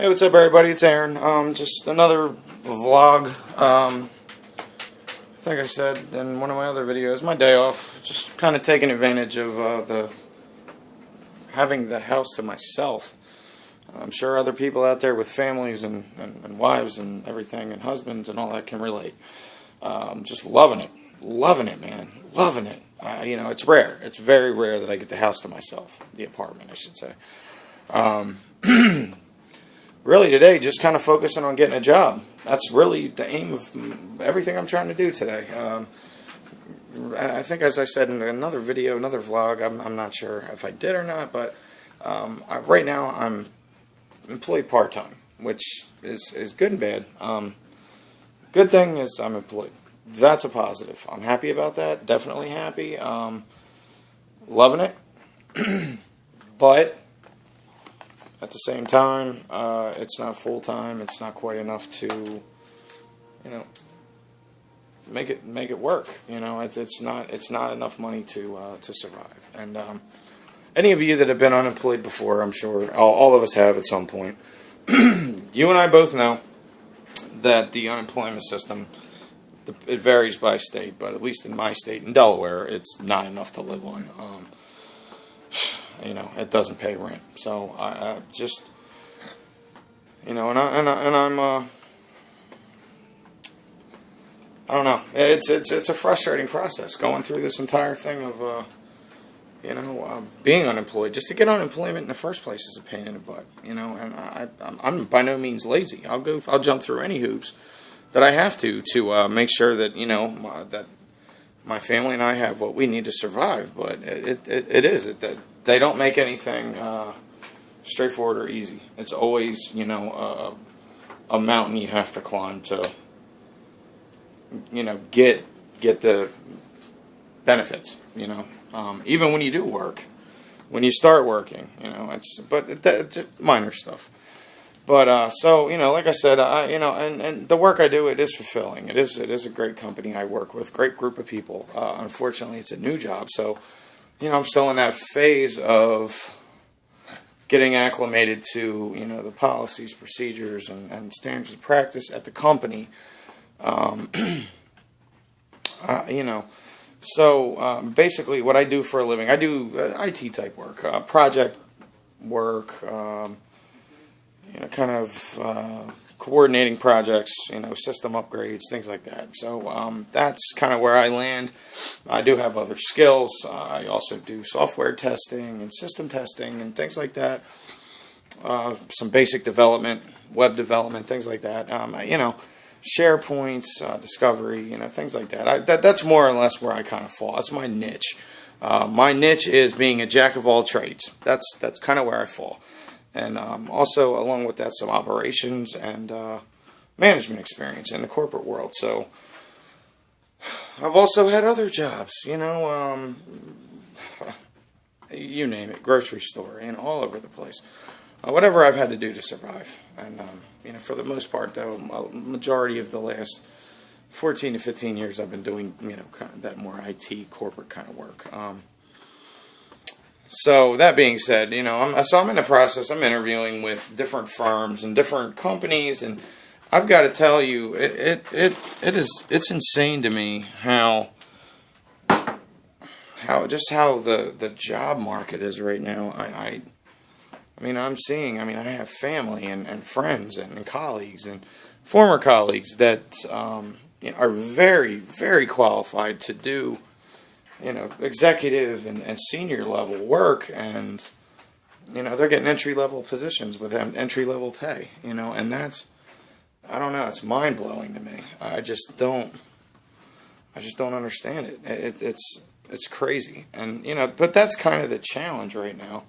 Hey, what's up, everybody? It's Aaron. Just another vlog. I think I said in one of my other videos, my day off. Just kind of taking advantage of having the house to myself. I'm sure other people out there with families and wives and everything and husbands and all that can relate. Just loving it, man, loving it. It's rare. It's very rare that I get the house to myself, the apartment, I should say. Really today, just kind of focusing on getting a job. That's really the aim of everything I'm trying to do today. I think, as I said in another video, another vlog, I'm not sure if I did or not, but right now I'm employed part-time, which is good and bad. Good thing is I'm employed. That's a positive. I'm happy about that. Definitely happy. Loving it. But at the same time, it's not full-time. It's not quite enough to, make it work. It's not enough money to survive. And any of you that have been unemployed before, I'm sure all of us have at some point. You and I both know that the unemployment system, it varies by state, but at least in my state, in Delaware, it's not enough to live on. It doesn't pay rent. So I just, and I'm I don't know. It's a frustrating process going through this entire thing of being unemployed. Just to get unemployment in the first place is a pain in the butt. And I'm by no means lazy. I'll jump through any hoops that I have to make sure that that my family and I have what we need to survive. But they don't make anything straightforward or easy. It's always a mountain you have to climb to get the benefits. Even when you do work, when you start working, it's minor stuff. But so like I said, and the work I do, it is fulfilling. It is a great company I work with, great group of people. Unfortunately, it's a new job, so I'm still in that phase of getting acclimated to the policies, procedures, and standards of practice at the company. So basically, what I do for a living, I do IT type work, project work. Kind of coordinating projects, system upgrades, things like that. So that's kind of where I land. I do have other skills. I also do software testing and system testing and things like that. Some basic development, web development, things like that. SharePoint, Discovery, things like that. That's more or less where I kind of fall. That's my niche. My niche is being a jack of all trades. That's kind of where I fall. And also, along with that, some operations and management experience in the corporate world. So, I've also had other jobs, you name it, grocery store, all over the place. Whatever I've had to do to survive. And, for the most part, though, a majority of the last 14 to 15 years, I've been doing, kind of that more IT corporate kind of work. So that being said, I'm in the process. I'm interviewing with different firms and different companies, and I've got to tell you, it's insane to me how the job market is right now. I have family and friends and colleagues and former colleagues that are very, very qualified to do executive and senior level work, and they're getting entry-level positions with entry-level pay, and that's, I don't know, it's mind-blowing to me. I just don't understand it. It's crazy, and but that's kind of the challenge right now.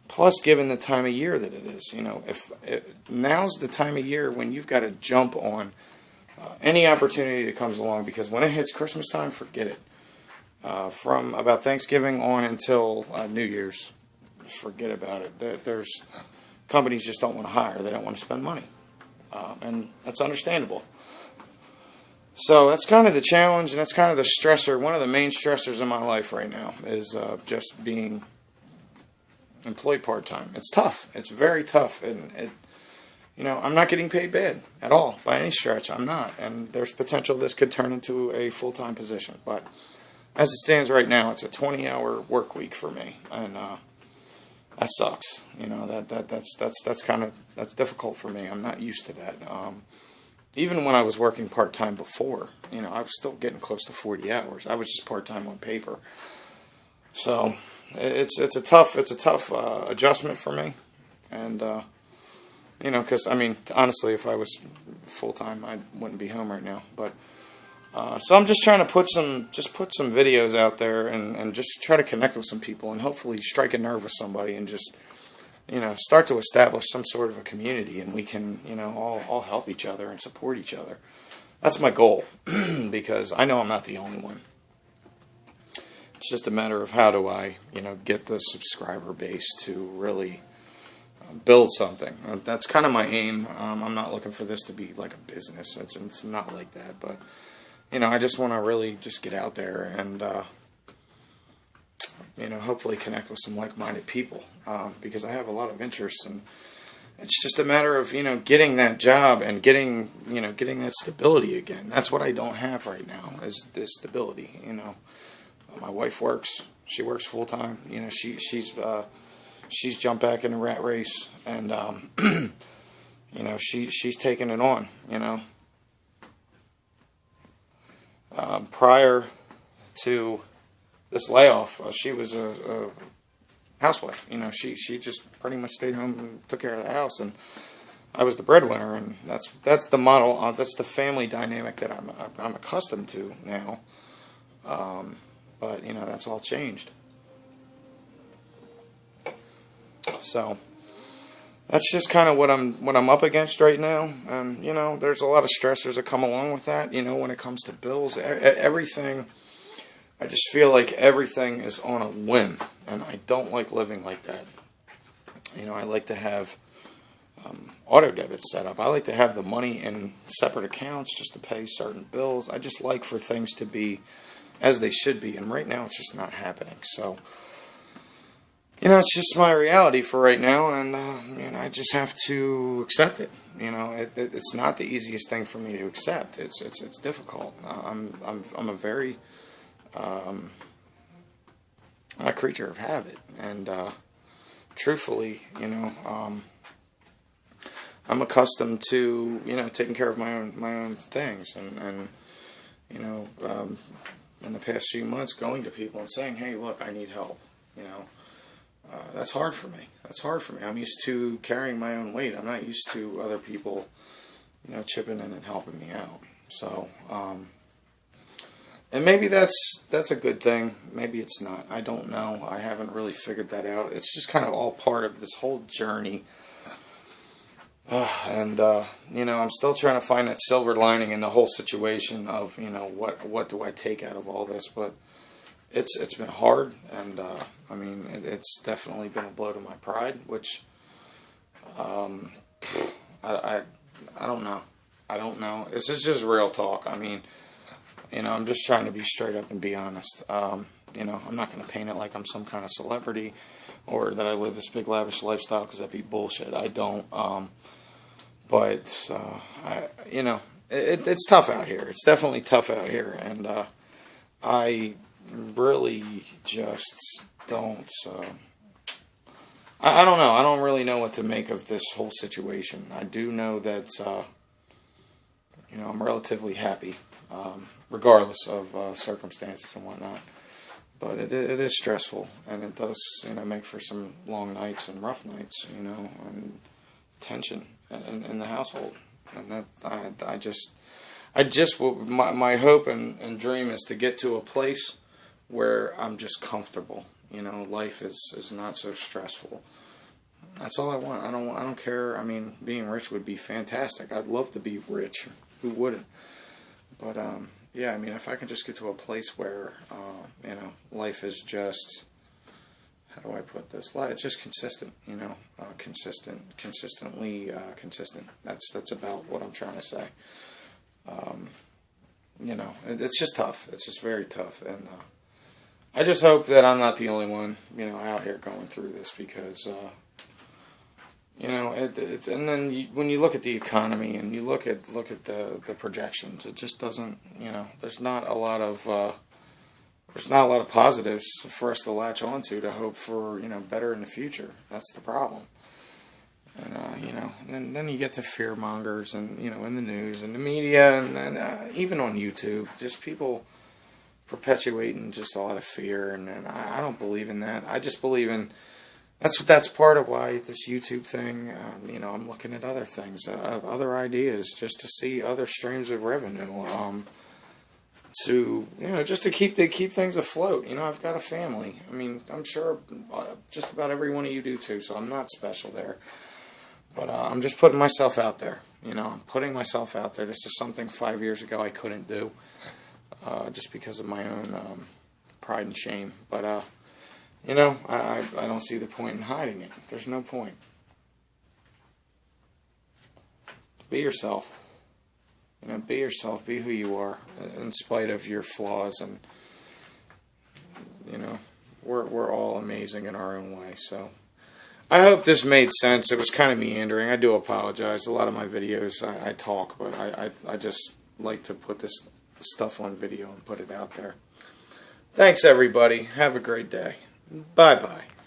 Plus, given the time of year that it is, now's the time of year when you've got to jump on any opportunity that comes along, because when it hits Christmas time, forget it. From about Thanksgiving on until New Year's, forget about it. There's companies just don't want to hire. They don't want to spend money, and that's understandable. So that's kind of the challenge, and that's kind of the stressor. One of the main stressors in my life right now is just being employed part-time. It's tough. It's very tough, and I'm not getting paid bad at all by any stretch. I'm not, and there's potential this could turn into a full-time position. But as it stands right now, it's a 20-hour work week for me, and that sucks. That's difficult for me. I'm not used to that. Even when I was working part-time before, I was still getting close to 40 hours. I was just part-time on paper. So it's a tough adjustment for me, and because honestly, if I was full-time, I wouldn't be home right now. But so I'm just trying to put some videos out there and just try to connect with some people and hopefully strike a nerve with somebody and just start to establish some sort of a community, and we can all help each other and support each other. That's my goal because I know I'm not the only one. It's just a matter of how do I get the subscriber base to really build something. That's kind of my aim. I'm not looking for this to be like a business. It's not like that, but I just want to really just get out there and hopefully connect with some like-minded people because I have a lot of interest, and it's just a matter of getting that job and getting that stability again. That's what I don't have right now is this stability. My wife works. She works full time. She's jumped back in the rat race, and she's taking it on. Prior to this layoff, she was a housewife. She just pretty much stayed home and took care of the house, and I was the breadwinner, and that's the model. That's the family dynamic that I'm accustomed to now. But that's all changed. So that's just kind of what I'm up against right now. And there's a lot of stressors that come along with that. When it comes to bills, everything. I just feel like everything is on a whim, and I don't like living like that. I like to have auto debit set up. I like to have the money in separate accounts just to pay certain bills. I just like for things to be as they should be, and right now it's just not happening. So, it's just my reality for right now, and I just have to accept it. It's not the easiest thing for me to accept. It's difficult. I'm a very I'm a creature of habit, and truthfully, I'm accustomed to taking care of my own things, and in the past few months, going to people and saying, "Hey, look, I need help." That's hard for me. I'm used to carrying my own weight. I'm not used to other people, chipping in and helping me out. So, and maybe that's a good thing. Maybe it's not. I don't know. I haven't really figured that out. It's just kind of all part of this whole journey. And I'm still trying to find that silver lining in the whole situation of, what do I take out of all this? But it's been hard, and it's definitely been a blow to my pride, which I don't know. This is just real talk. I'm just trying to be straight up and be honest. I'm not going to paint it like I'm some kind of celebrity or that I live this big lavish lifestyle, because that'd be bullshit. I don't. But it's tough out here. It's definitely tough out here, and I really just don't. I don't know. I don't really know what to make of this whole situation. I do know that I'm relatively happy, regardless of circumstances and whatnot. But it is stressful, and it does make for some long nights and rough nights, and tension in the household. And that my hope and dream is to get to a place where I'm just comfortable. Life is not so stressful. That's all I want. I don't care. Being rich would be fantastic. I'd love to be rich. Who wouldn't? But if I can just get to a place where life is just, how do I put this? It's just consistent. Consistently consistent. That's about what I'm trying to say. It's just tough. It's just very tough, and I just hope that I'm not the only one, out here going through this, because, You know, it's and then when you look at the economy and you look at the projections, it just doesn't. You know, there's not a lot of positives for us to latch onto to hope for, you know, better in the future. That's the problem. And you know, and then you get to fear mongers, and you know, in the news and the media, and even on YouTube, just people perpetuating just a lot of fear, and I don't believe in that. I just believe in that's part of why this YouTube thing. You know, I'm looking at other things, other ideas, just to see other streams of revenue. To, you know, just to keep things afloat. You know, I've got a family. I mean, I'm sure just about every one of you do too. So I'm not special there. But I'm just putting myself out there. You know, I'm putting myself out there. This is something 5 years ago I couldn't do, just because of my own pride and shame. But you know, I don't see the point in hiding it. There's no point. Be yourself. You know, be yourself. Be who you are, in spite of your flaws. And you know, we're all amazing in our own way. So. I hope this made sense. It was kind of meandering. I do apologize. A lot of my videos I talk, but I just like to put this stuff on video and put it out there. Thanks, everybody. Have a great day. Bye-bye.